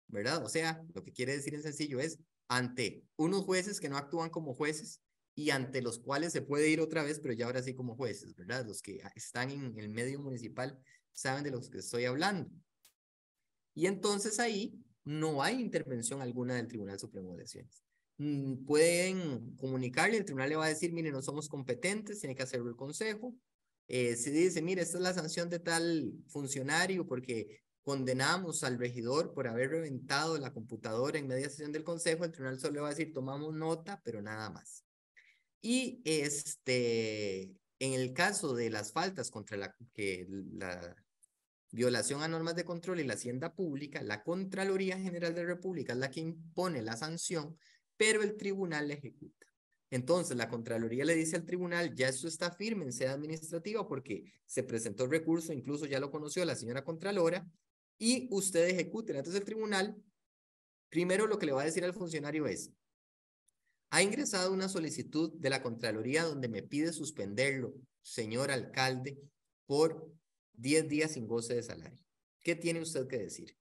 ¿verdad? O sea, lo que quiere decir en sencillo es ante unos jueces que no actúan como jueces y ante los cuales se puede ir otra vez, pero ya ahora sí como jueces, ¿verdad? Los que están en el medio municipal saben de los que estoy hablando. Y entonces ahí no hay intervención alguna del Tribunal Supremo de Elecciones. Pueden comunicarle, el tribunal le va a decir, mire, no somos competentes, tiene que hacerlo el consejo. Si dice, mire, esta es la sanción de tal funcionario porque condenamos al regidor por haber reventado la computadora en media sesión del consejo, el tribunal solo le va a decir, tomamos nota, pero nada más. Y en el caso de las faltas contra la violación a normas de control y la hacienda pública, la Contraloría General de la República es la que impone la sanción, pero el tribunal la ejecuta. Entonces, la Contraloría le dice al tribunal, ya eso está firme en sede administrativa porque se presentó el recurso, incluso ya lo conoció la señora Contralora, y usted ejecute. Entonces, el tribunal, primero lo que le va a decir al funcionario es, ha ingresado una solicitud de la Contraloría donde me pide suspenderlo, señor alcalde, por 10 días sin goce de salario. ¿Qué tiene usted que decir?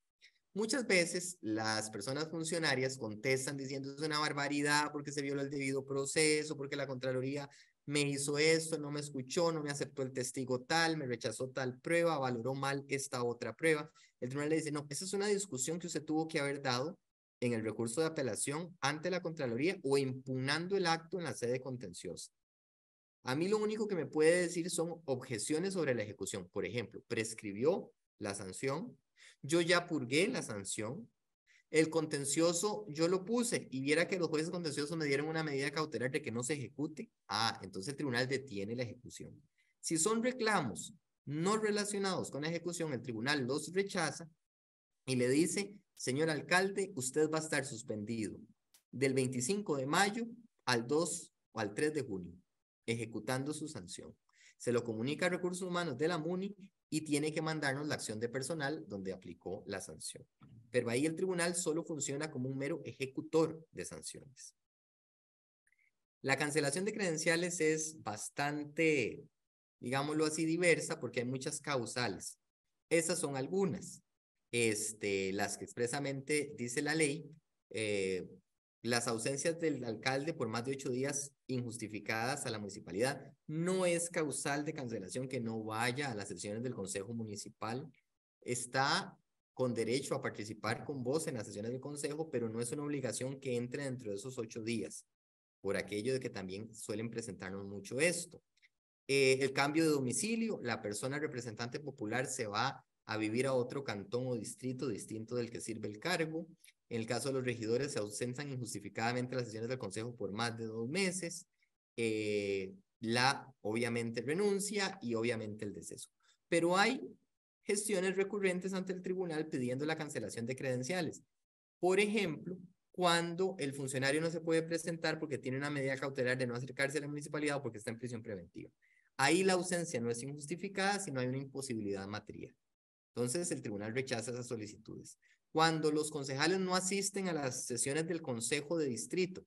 Muchas veces las personas funcionarias contestan diciendo es una barbaridad porque se violó el debido proceso, porque la Contraloría me hizo esto, no me escuchó, no me aceptó el testigo tal, me rechazó tal prueba, valoró mal esta otra prueba. El tribunal le dice, no, esa es una discusión que usted tuvo que haber dado en el recurso de apelación ante la Contraloría o impugnando el acto en la sede contenciosa. A mí lo único que me puede decir son objeciones sobre la ejecución. Por ejemplo, prescribió la sanción, yo ya purgué la sanción, el contencioso yo lo puse y viera que los jueces contenciosos me dieron una medida cautelar de que no se ejecute. Entonces el tribunal detiene la ejecución. Si son reclamos no relacionados con la ejecución, el tribunal los rechaza y le dice, señor alcalde, usted va a estar suspendido del 25 de mayo al 2 o al 3 de junio, ejecutando su sanción. Se lo comunica a Recursos Humanos de la MUNI y tiene que mandarnos la acción de personal donde aplicó la sanción. Pero ahí el tribunal solo funciona como un mero ejecutor de sanciones. La cancelación de credenciales es bastante, digámoslo así, diversa porque hay muchas causales. Esas son algunas. Las que expresamente dice la ley, las ausencias del alcalde por más de 8 días injustificadas a la municipalidad no es causal de cancelación que no vaya a las sesiones del Consejo Municipal. Está con derecho a participar con voz en las sesiones del Consejo, pero no es una obligación que entre dentro de esos 8 días, por aquello de que también suelen presentarnos mucho esto. El cambio de domicilio, la persona representante popular se va a vivir a otro cantón o distrito distinto del que sirve el cargo. En el caso de los regidores, se ausentan injustificadamente las sesiones del consejo por más de 2 meses. Obviamente, renuncia y obviamente el deceso. Pero hay gestiones recurrentes ante el tribunal pidiendo la cancelación de credenciales. Por ejemplo, cuando el funcionario no se puede presentar porque tiene una medida cautelar de no acercarse a la municipalidad o porque está en prisión preventiva. Ahí la ausencia no es injustificada, sino hay una imposibilidad material. Entonces, el tribunal rechaza esas solicitudes. Cuando los concejales no asisten a las sesiones del consejo de distrito,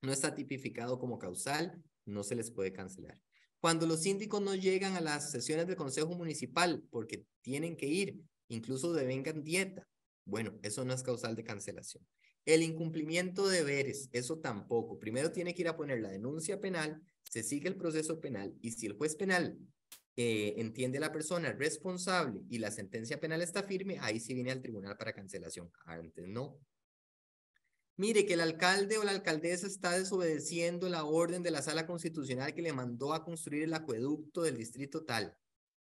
no está tipificado como causal, no se les puede cancelar. Cuando los síndicos no llegan a las sesiones del consejo municipal porque tienen que ir, incluso devengan dieta, bueno, eso no es causal de cancelación. El incumplimiento de deberes, eso tampoco. Primero tiene que ir a poner la denuncia penal, se sigue el proceso penal y si el juez penal entiende a la persona responsable y la sentencia penal está firme, ahí sí viene al tribunal para cancelación. Antes no. Mire que el alcalde o la alcaldesa está desobedeciendo la orden de la sala constitucional que le mandó a construir el acueducto del distrito tal.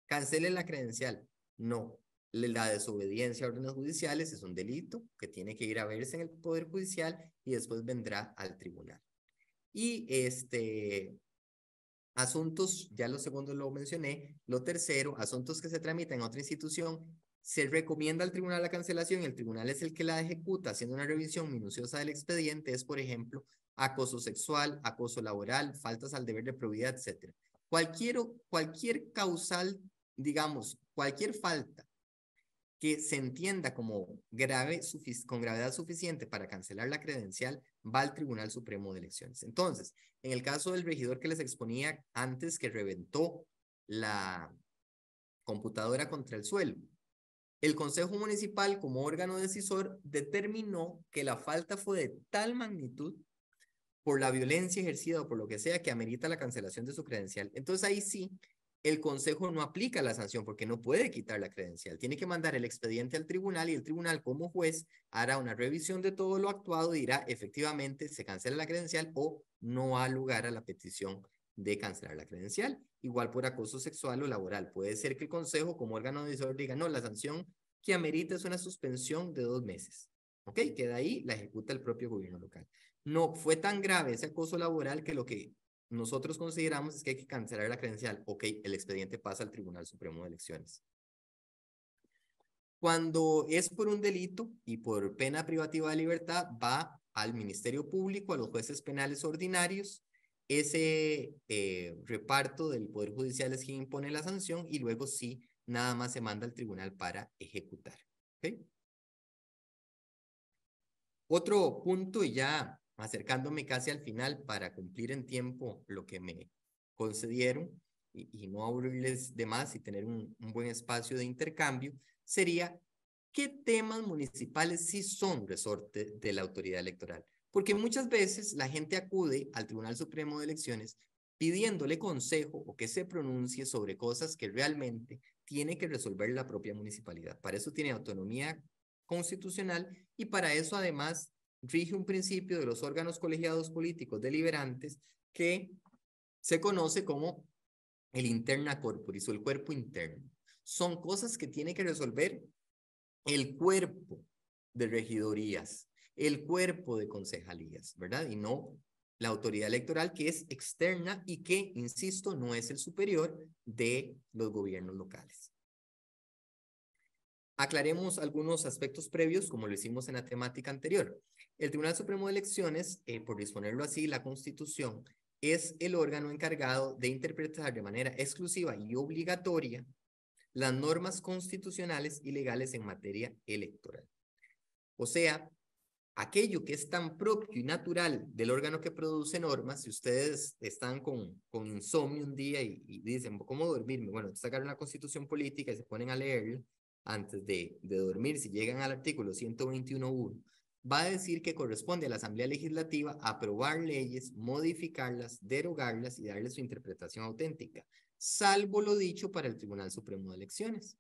Cancele la credencial. No. La desobediencia a órdenes judiciales es un delito que tiene que ir a verse en el Poder Judicial y después vendrá al tribunal. Y asuntos, ya lo segundo lo mencioné. Lo tercero, asuntos que se tramitan en otra institución, se recomienda al tribunal la cancelación y el tribunal es el que la ejecuta haciendo una revisión minuciosa del expediente. Es, por ejemplo, acoso sexual, acoso laboral, faltas al deber de probidad, etc. Cualquier causal, digamos, cualquier falta que se entienda como grave, con gravedad suficiente para cancelar la credencial, va al Tribunal Supremo de Elecciones. Entonces, en el caso del regidor que les exponía antes que reventó la computadora contra el suelo, el Consejo Municipal, como órgano decisor, determinó que la falta fue de tal magnitud por la violencia ejercida o por lo que sea que amerita la cancelación de su credencial. Entonces ahí sí, el consejo no aplica la sanción porque no puede quitar la credencial. Tiene que mandar el expediente al tribunal y el tribunal como juez hará una revisión de todo lo actuado y dirá efectivamente se cancela la credencial o no ha lugar a la petición de cancelar la credencial. Igual por acoso sexual o laboral. Puede ser que el consejo como órgano decisor diga no, la sanción que amerita es una suspensión de 2 meses. ¿Ok? Queda ahí, la ejecuta el propio gobierno local. No fue tan grave ese acoso laboral que lo que nosotros consideramos es que hay que cancelar la credencial. Ok, el expediente pasa al Tribunal Supremo de Elecciones. Cuando es por un delito y por pena privativa de libertad, va al Ministerio Público, a los jueces penales ordinarios. Ese reparto del Poder Judicial es quien impone la sanción y luego sí, nada más se manda al tribunal para ejecutar. ¿Okay? Otro punto, y ya acercándome casi al final para cumplir en tiempo lo que me concedieron y no aburrirles de más y tener un buen espacio de intercambio, sería qué temas municipales sí son resorte de la autoridad electoral. Porque muchas veces la gente acude al Tribunal Supremo de Elecciones pidiéndole consejo o que se pronuncie sobre cosas que realmente tiene que resolver la propia municipalidad. Para eso tiene autonomía constitucional y para eso además rige un principio de los órganos colegiados políticos deliberantes que se conoce como el interna corporis o el cuerpo interno. Son cosas que tiene que resolver el cuerpo de regidorías, el cuerpo de concejalías, ¿verdad? Y no la autoridad electoral que es externa y que, insisto, no es el superior de los gobiernos locales. Aclaremos algunos aspectos previos, como lo hicimos en la temática anterior. El Tribunal Supremo de Elecciones, por disponerlo así, la Constitución, es el órgano encargado de interpretar de manera exclusiva y obligatoria las normas constitucionales y legales en materia electoral. O sea, aquello que es tan propio y natural del órgano que produce normas, si ustedes están con insomnio un día y dicen, ¿cómo dormirme? Bueno, sacar una constitución política y se ponen a leerla antes de dormir, si llegan al artículo 121.1, va a decir que corresponde a la Asamblea Legislativa aprobar leyes, modificarlas, derogarlas y darle su interpretación auténtica, salvo lo dicho para el Tribunal Supremo de Elecciones.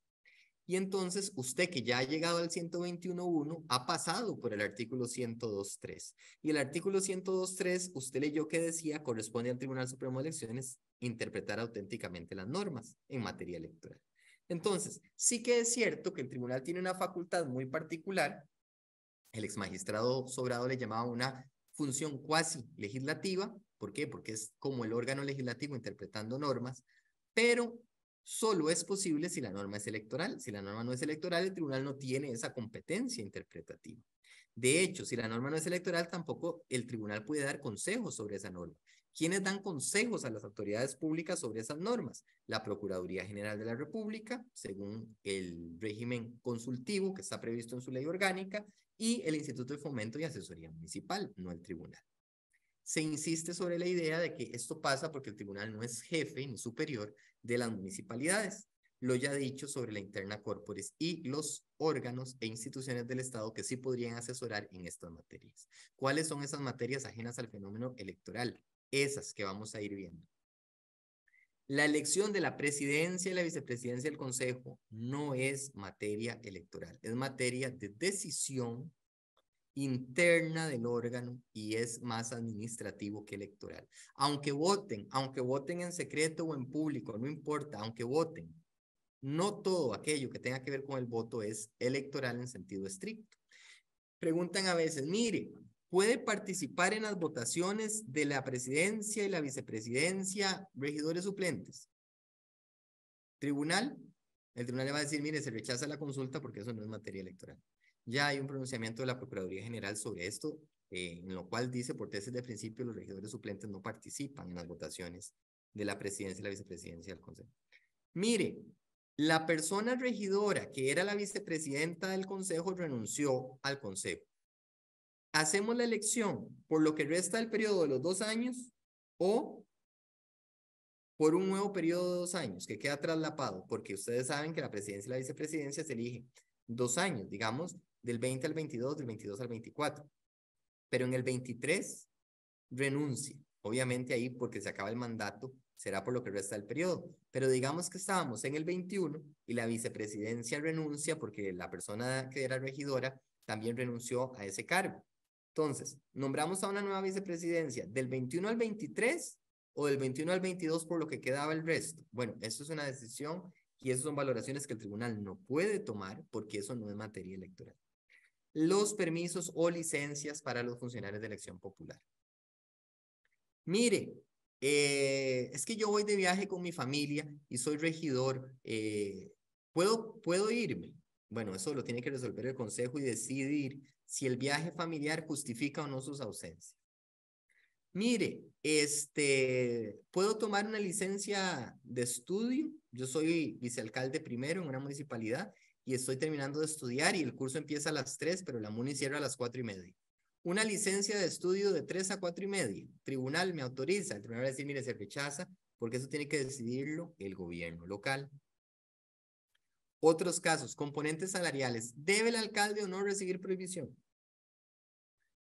Y entonces usted que ya ha llegado al 121.1 ha pasado por el artículo 102.3. Y el artículo 102.3 usted leyó que decía corresponde al Tribunal Supremo de Elecciones interpretar auténticamente las normas en materia electoral. Entonces, sí que es cierto que el tribunal tiene una facultad muy particular. El exmagistrado Sobrado le llamaba una función cuasi legislativa. ¿Por qué? Porque es como el órgano legislativo interpretando normas, pero solo es posible si la norma es electoral. Si la norma no es electoral, el tribunal no tiene esa competencia interpretativa. De hecho, si la norma no es electoral, tampoco el tribunal puede dar consejos sobre esa norma. ¿Quiénes dan consejos a las autoridades públicas sobre esas normas? La Procuraduría General de la República, según el régimen consultivo que está previsto en su ley orgánica, y el Instituto de Fomento y Asesoría Municipal, no el tribunal. Se insiste sobre la idea de que esto pasa porque el tribunal no es jefe ni superior de las municipalidades. Lo ya dicho sobre la interna corporis y los órganos e instituciones del Estado que sí podrían asesorar en estas materias. ¿Cuáles son esas materias ajenas al fenómeno electoral? Esas que vamos a ir viendo. La elección de la presidencia y la vicepresidencia del Consejo no es materia electoral, es materia de decisión interna del órgano y es más administrativo que electoral. Aunque voten en secreto o en público, no importa, aunque voten, no todo aquello que tenga que ver con el voto es electoral en sentido estricto. Preguntan a veces, mire, ¿puede participar en las votaciones de la presidencia y la vicepresidencia regidores suplentes? Tribunal, el tribunal le va a decir, mire, se rechaza la consulta porque eso no es materia electoral. Ya hay un pronunciamiento de la Procuraduría General sobre esto, en lo cual dice, por tesis de principio, los regidores suplentes no participan en las votaciones de la presidencia y la vicepresidencia del Consejo. Mire, la persona regidora que era la vicepresidenta del Consejo renunció al Consejo. ¿Hacemos la elección por lo que resta del periodo de los 2 años o por un nuevo periodo de 2 años que queda traslapado? Porque ustedes saben que la presidencia y la vicepresidencia se elige 2 años, digamos, del 20 al 22, del 22 al 24. Pero en el 23 renuncia. Obviamente ahí, porque se acaba el mandato, será por lo que resta del periodo. Pero digamos que estábamos en el 21 y la vicepresidencia renuncia porque la persona que era regidora también renunció a ese cargo. Entonces, nombramos a una nueva vicepresidencia del 21 al 23 o del 21 al 22 por lo que quedaba el resto. Bueno, eso es una decisión y esas son valoraciones que el tribunal no puede tomar porque eso no es materia electoral. Los permisos o licencias para los funcionarios de elección popular. Mire, es que yo voy de viaje con mi familia y soy regidor. ¿Puedo irme? Bueno, eso lo tiene que resolver el consejo y decidir si el viaje familiar justifica o no sus ausencias. Mire, ¿puedo tomar una licencia de estudio? Yo soy vicealcalde primero en una municipalidad y estoy terminando de estudiar y el curso empieza a las 3, pero la MUNI cierra a las 4:30. Una licencia de estudio de 3 a 4:30. Tribunal me autoriza. El tribunal va a decir, mire, se rechaza porque eso tiene que decidirlo el gobierno local. Otros casos, componentes salariales. ¿Debe el alcalde o no recibir prohibición?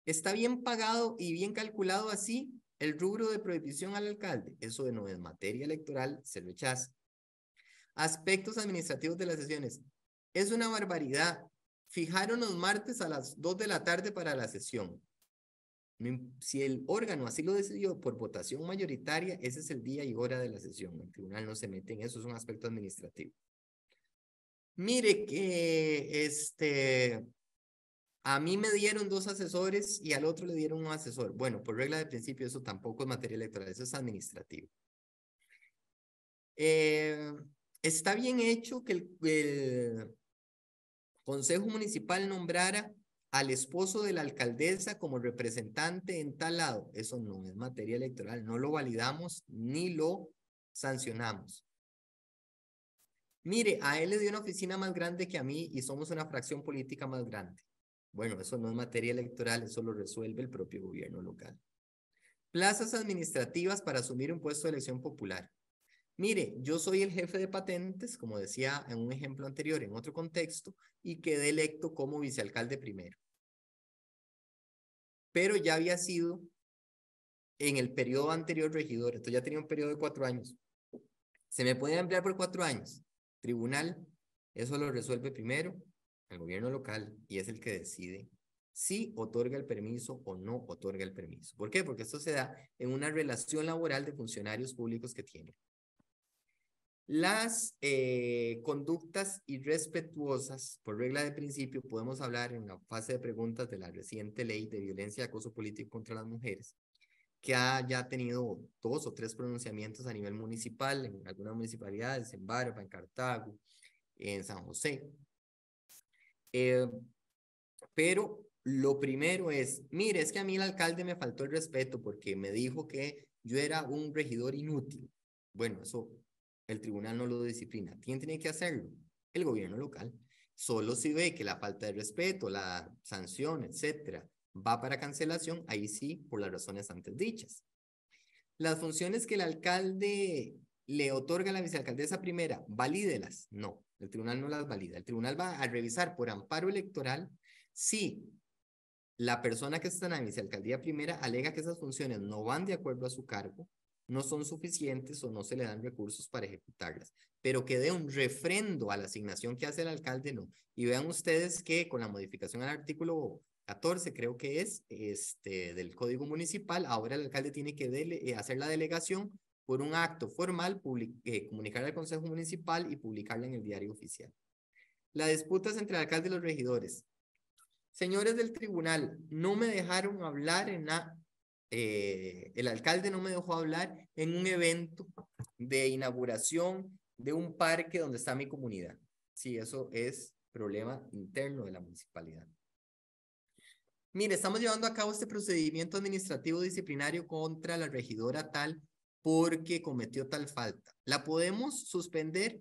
¿Está bien pagado y bien calculado así el rubro de prohibición al alcalde? Eso no es materia electoral, se rechaza. Aspectos administrativos de las sesiones. Es una barbaridad Fijaron los martes a las 2 de la tarde para la sesión. Si el órgano así lo decidió por votación mayoritaria, ese es el día y hora de la sesión. El tribunal no se mete en eso, es un aspecto administrativo. Mire que a mí me dieron 2 asesores y al otro le dieron un asesor. Bueno, por regla de principio eso tampoco es materia electoral, eso es administrativo. Está bien hecho que el Consejo Municipal nombrara al esposo de la alcaldesa como representante en tal lado. Eso no es materia electoral, no lo validamos ni lo sancionamos. Mire, a él le dio una oficina más grande que a mí y somos una fracción política más grande. Bueno, eso no es materia electoral, eso lo resuelve el propio gobierno local. Plazas administrativas para asumir un puesto de elección popular. Mire, yo soy el jefe de patentes, como decía en un ejemplo anterior, en otro contexto, y quedé electo como vicealcalde primero. Pero ya había sido en el periodo anterior regidor, entonces ya tenía un periodo de 4 años. Se me puede ampliar por 4 años. Tribunal, eso lo resuelve primero el gobierno local y es el que decide si otorga el permiso o no otorga el permiso. ¿Por qué? Porque esto se da en una relación laboral de funcionarios públicos que tienen. Las conductas irrespetuosas, por regla de principio, podemos hablar en la fase de preguntas de la reciente ley de violencia y acoso político contra las mujeres, que ha ya tenido 2 o 3 pronunciamientos a nivel municipal, en algunas municipalidades, en Barba, en Cartago, en San José. Pero lo primero es, mire, es que a mí el alcalde me faltó el respeto porque me dijo que yo era un regidor inútil. Bueno, eso el tribunal no lo disciplina. ¿Quién tiene que hacerlo? El gobierno local. Solo si ve que la falta de respeto, la sanción, etcétera, va para cancelación, ahí sí, por las razones antes dichas. Las funciones que el alcalde le otorga a la vicealcaldesa primera, valídelas. No, el tribunal no las valida. El tribunal va a revisar por amparo electoral si la persona que está en la vicealcaldía primera alega que esas funciones no van de acuerdo a su cargo, no son suficientes o no se le dan recursos para ejecutarlas. Pero que dé un refrendo a la asignación que hace el alcalde, no. Y vean ustedes que con la modificación al artículo 14, creo que es, del Código Municipal, ahora el alcalde tiene que hacer la delegación por un acto formal, comunicar al Consejo Municipal y publicarla en el diario oficial. Las disputas entre el alcalde y los regidores. Señores del tribunal, no me dejaron hablar el alcalde no me dejó hablar en un evento de inauguración de un parque donde está mi comunidad. Sí, eso es problema interno de la municipalidad. Mire, estamos llevando a cabo este procedimiento administrativo disciplinario contra la regidora tal porque cometió tal falta. ¿La podemos suspender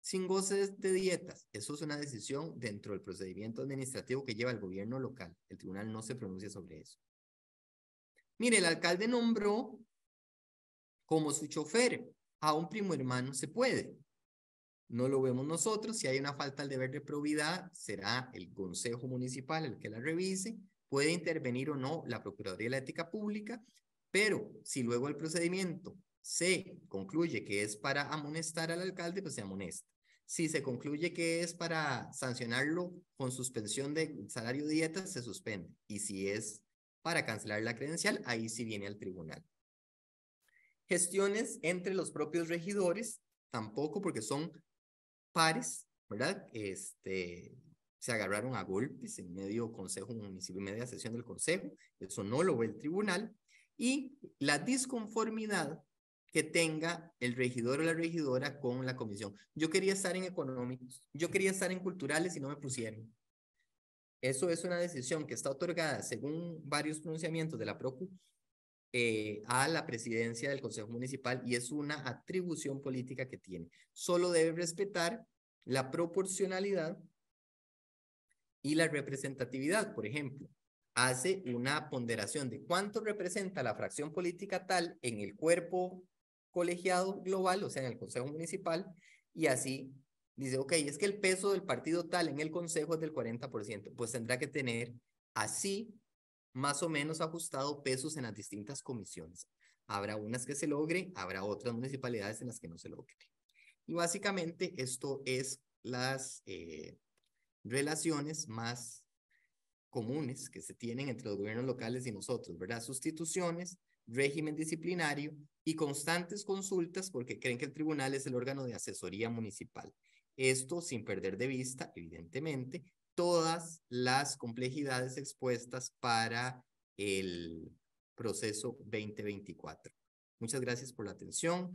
sin goce de dietas? Eso es una decisión dentro del procedimiento administrativo que lleva el gobierno local. El tribunal no se pronuncia sobre eso. Mire, el alcalde nombró como su chofer a un primo hermano, se puede. No lo vemos nosotros. Si hay una falta al deber de probidad, será el Consejo Municipal el que la revise. Puede intervenir o no la Procuraduría de la Ética Pública, pero si luego el procedimiento se concluye que es para amonestar al alcalde, pues se amonesta. Si se concluye que es para sancionarlo con suspensión de salario de dietas, se suspende. Y si es para cancelar la credencial, ahí sí viene al tribunal. Gestiones entre los propios regidores, tampoco porque son pares, ¿verdad? Se agarraron a golpes en medio consejo municipal, en media sesión del consejo, eso no lo ve el tribunal, y la disconformidad que tenga el regidor o la regidora con la comisión. Yo quería estar en económicos, yo quería estar en culturales y no me pusieron. Eso es una decisión que está otorgada según varios pronunciamientos de la PROCU a la presidencia del Consejo Municipal y es una atribución política que tiene. Solo debe respetar la proporcionalidad y la representatividad. Por ejemplo, hace una ponderación de cuánto representa la fracción política tal en el cuerpo colegiado global, o sea, en el Consejo Municipal, y así dice, ok, es que el peso del partido tal en el Consejo es del 40%, pues tendrá que tener así más o menos ajustado pesos en las distintas comisiones. Habrá unas que se logre, habrá otras municipalidades en las que no se logre. Y básicamente esto es relaciones más comunes que se tienen entre los gobiernos locales y nosotros, ¿verdad? Sustituciones, régimen disciplinario y constantes consultas porque creen que el tribunal es el órgano de asesoría municipal. Esto sin perder de vista, evidentemente, todas las complejidades expuestas para el proceso 2024. Muchas gracias por la atención.